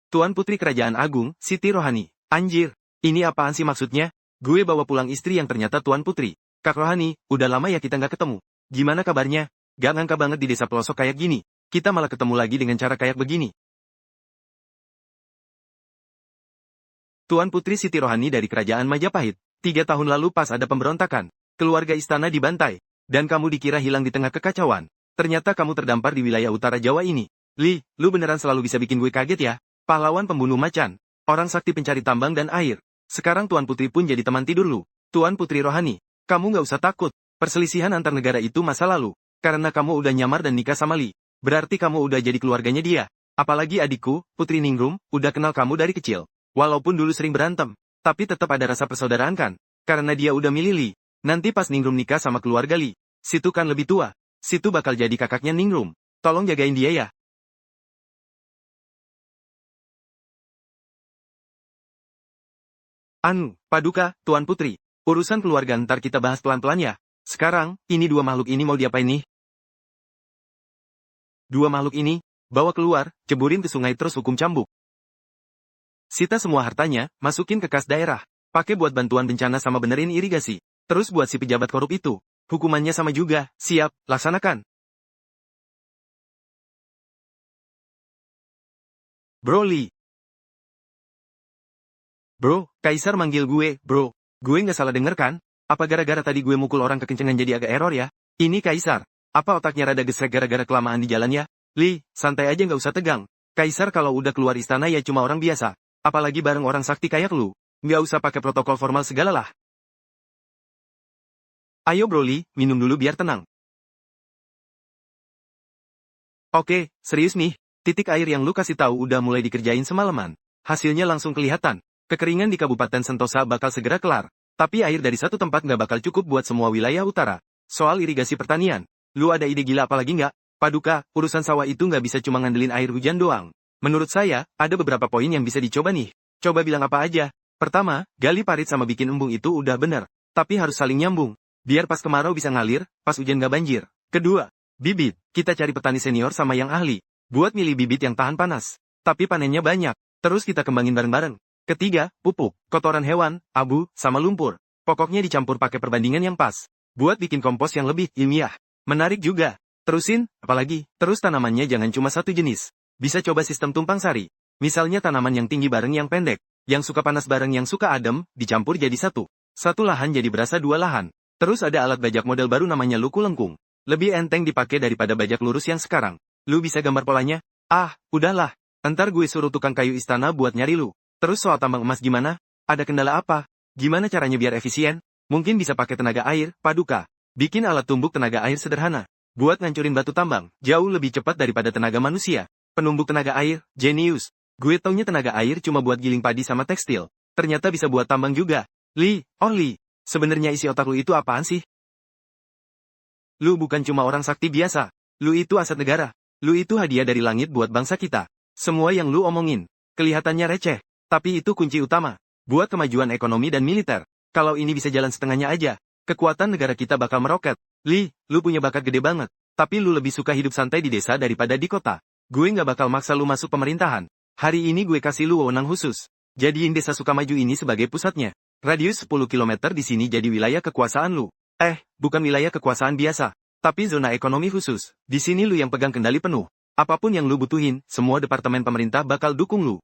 Tuan Putri Kerajaan Agung, Siti Rohani. Anjir, ini apaan sih maksudnya? Gue bawa pulang istri yang ternyata Tuan Putri. Kak Rohani, udah lama ya kita nggak ketemu. Gimana kabarnya? Gak ngangka banget di desa pelosok kayak gini. Kita malah ketemu lagi dengan cara kayak begini. Tuan Putri Siti Rohani dari Kerajaan Majapahit. 3 tahun lalu pas ada pemberontakan. Keluarga istana dibantai. Dan kamu dikira hilang di tengah kekacauan. Ternyata kamu terdampar di wilayah utara Jawa ini. Li, lu beneran selalu bisa bikin gue kaget ya. Pahlawan pembunuh macan. Orang sakti pencari tambang dan air. Sekarang Tuan Putri pun jadi teman tidur lu. Tuan Putri Rohani, kamu nggak usah takut. Perselisihan antar negara itu masa lalu. Karena kamu udah nyamar dan nikah sama Li. Berarti kamu udah jadi keluarganya dia. Apalagi adikku, Putri Ningrum, udah kenal kamu dari kecil. Walaupun dulu sering berantem, tapi tetap ada rasa persaudaraan kan? Karena dia udah milih Li. Nanti pas Ningrum nikah sama keluarga Li, situ kan lebih tua. Situ bakal jadi kakaknya Ningrum. Tolong jagain dia ya. Anu, Paduka, Tuan Putri. Urusan keluarga ntar kita bahas pelan-pelan ya. Sekarang, ini 2 makhluk ini mau diapain nih? 2 makhluk ini, bawa keluar, ceburin ke sungai terus hukum cambuk. Sita semua hartanya, masukin ke kas daerah. Pakai buat bantuan bencana sama benerin irigasi. Terus buat si pejabat korup itu. Hukumannya sama juga, siap, laksanakan. Bro Li. Bro, Kaisar manggil gue, bro. Gue nggak salah denger kan? Apa gara-gara tadi gue mukul orang kekencengan jadi agak error ya? Ini Kaisar. Apa otaknya rada gesrek gara-gara kelamaan di jalan ya? Li, santai aja nggak usah tegang. Kaisar kalau udah keluar istana ya cuma orang biasa. Apalagi bareng orang sakti kayak lu. Nggak usah pakai protokol formal segala lah. Ayo Broly, minum dulu biar tenang. Oke, serius nih. Titik air yang lu kasih tahu udah mulai dikerjain semalaman. Hasilnya langsung kelihatan. Kekeringan di Kabupaten Sentosa bakal segera kelar. Tapi air dari satu tempat nggak bakal cukup buat semua wilayah utara. Soal irigasi pertanian, lu ada ide gila apa lagi nggak? Paduka, urusan sawah itu nggak bisa cuma ngandelin air hujan doang. Menurut saya, ada beberapa poin yang bisa dicoba nih. Coba bilang apa aja. Pertama, gali parit sama bikin embung itu udah bener. Tapi harus saling nyambung. Biar pas kemarau bisa ngalir, pas hujan nggak banjir. Kedua, bibit. Kita cari petani senior sama yang ahli. Buat milih bibit yang tahan panas. Tapi panennya banyak. Terus kita kembangin bareng-bareng. Ketiga, pupuk. Kotoran hewan, abu, sama lumpur. Pokoknya dicampur pakai perbandingan yang pas. Buat bikin kompos yang lebih ilmiah. Menarik juga. Terusin, apalagi, terus tanamannya jangan cuma satu jenis. Bisa coba sistem tumpang sari. Misalnya tanaman yang tinggi bareng yang pendek. Yang suka panas bareng yang suka adem, dicampur jadi satu. Satu lahan jadi berasa dua lahan. Terus ada alat bajak model baru namanya luku lengkung. Lebih enteng dipakai daripada bajak lurus yang sekarang. Lu bisa gambar polanya? Ah, udahlah. Ntar gue suruh tukang kayu istana buat nyari lu. Terus soal tambang emas gimana? Ada kendala apa? Gimana caranya biar efisien? Mungkin bisa pakai tenaga air, Paduka. Bikin alat tumbuk tenaga air sederhana. Buat ngancurin batu tambang, jauh lebih cepat daripada tenaga manusia. Penumbuk tenaga air, jenius. Gue taunya tenaga air cuma buat giling padi sama tekstil. Ternyata bisa buat tambang juga. Li, sebenarnya isi otak lu itu apaan sih? Lu bukan cuma orang sakti biasa. Lu itu aset negara. Lu itu hadiah dari langit buat bangsa kita. Semua yang lu omongin, kelihatannya receh. Tapi itu kunci utama. Buat kemajuan ekonomi dan militer. Kalau ini bisa jalan setengahnya aja, kekuatan negara kita bakal meroket. Li, lu punya bakat gede banget. Tapi lu lebih suka hidup santai di desa daripada di kota. Gue nggak bakal maksa lu masuk pemerintahan. Hari ini gue kasih lu wewenang khusus. Jadiin desa Sukamaju ini sebagai pusatnya. Radius 10 km di sini jadi wilayah kekuasaan lu. Bukan wilayah kekuasaan biasa. Tapi zona ekonomi khusus. Di sini lu yang pegang kendali penuh. Apapun yang lu butuhin, semua departemen pemerintah bakal dukung lu.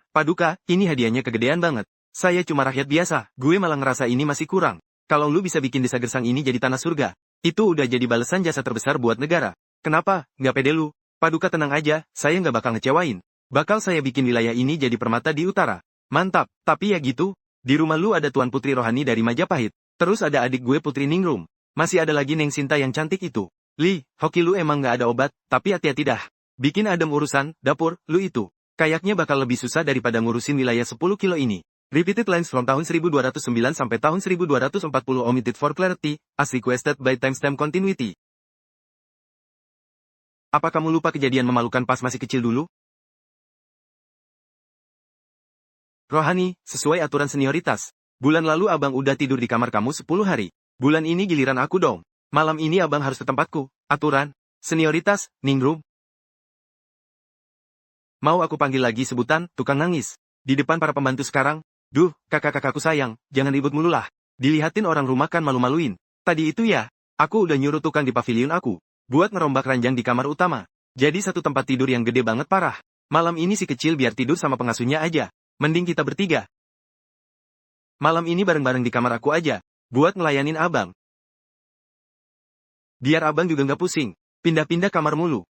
Paduka, ini hadiahnya kegedean banget. Saya cuma rakyat biasa. Gue malah ngerasa ini masih kurang. Kalau lu bisa bikin desa Gersang ini jadi tanah surga. Itu udah jadi balasan jasa terbesar buat negara. Kenapa, nggak pede lu? Paduka tenang aja, saya nggak bakal ngecewain. Bakal saya bikin wilayah ini jadi permata di utara. Mantap, tapi ya gitu. Di rumah lu ada Tuan Putri Rohani dari Majapahit. Terus ada adik gue Putri Ningrum. Masih ada lagi Neng Sinta yang cantik itu. Li, hoki lu emang nggak ada obat, tapi hati-hati dah. Bikin adem urusan, dapur, lu itu. Kayaknya bakal lebih susah daripada ngurusin wilayah 10 kilo ini. Repeated lines from tahun 1209 sampai tahun 1240 omitted for clarity, as requested by timestamp continuity. Apa kamu lupa kejadian memalukan pas masih kecil dulu? Rohani, sesuai aturan senioritas. Bulan lalu abang udah tidur di kamar kamu 10 hari. Bulan ini giliran aku dong. Malam ini abang harus ke tempatku. Aturan. Senioritas, Ningrum. Mau aku panggil lagi sebutan, tukang nangis. Di depan para pembantu sekarang. Duh, kakak-kakakku sayang, jangan ribut mulu lah. Dilihatin orang rumah kan malu-maluin. Tadi itu ya, aku udah nyuruh tukang di pavilion aku. Buat ngerombak ranjang di kamar utama. Jadi satu tempat tidur yang gede banget parah. Malam ini si kecil biar tidur sama pengasuhnya aja. Mending kita bertiga. Malam ini bareng-bareng di kamar aku aja. Buat ngelayanin abang. Biar abang juga nggak pusing. Pindah-pindah kamar mulu.